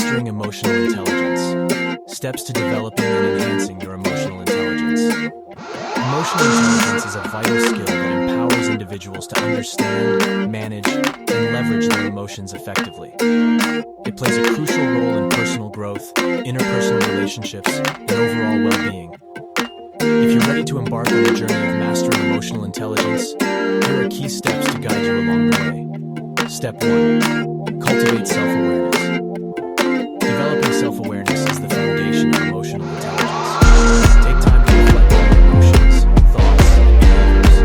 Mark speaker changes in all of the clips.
Speaker 1: Mastering emotional intelligence. Steps to developing and enhancing your emotional intelligence. Emotional intelligence is a vital skill that empowers individuals to understand, manage, and leverage their emotions effectively. It plays a crucial role in personal growth, interpersonal relationships, and overall well-being. If you're ready to embark on the journey of mastering emotional intelligence, here are key steps to guide you along the way. Step 1. Cultivate self-awareness. Developing self-awareness is the foundation of emotional intelligence. Take time to reflect on your emotions, thoughts, and behaviors.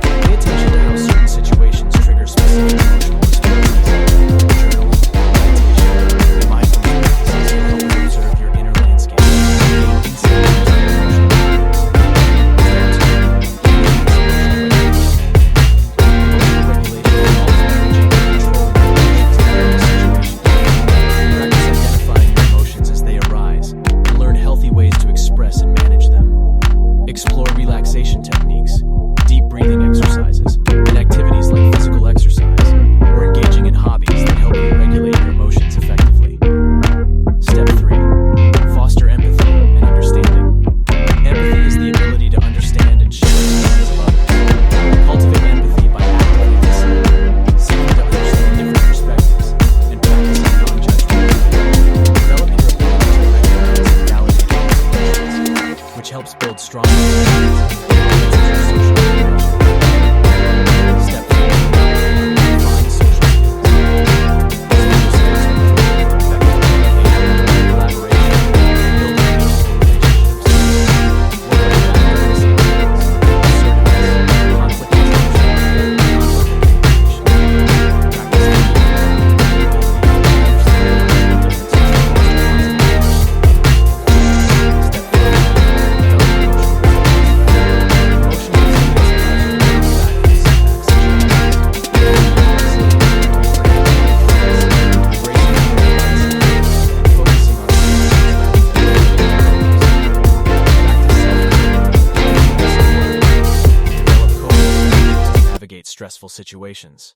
Speaker 1: Pay attention to how certain situations trigger specific emotional responses. Journaling, meditation, and mindfulness practices can help you observe your inner landscape and gain insight into your emotional life. Explore relaxation techniques, deep breathing exercises, and activities like physical exercise, or engaging in hobbies that help you regulate your emotions effectively. Step 3. Foster empathy and understanding. Empathy is the ability to understand and share the feelings of others. Cultivate empathy by actively listening, seeking to understand different perspectives, and practicing non-judgment. Develop your ability to recognize and validate your emotions, which helps build strong stressful situations.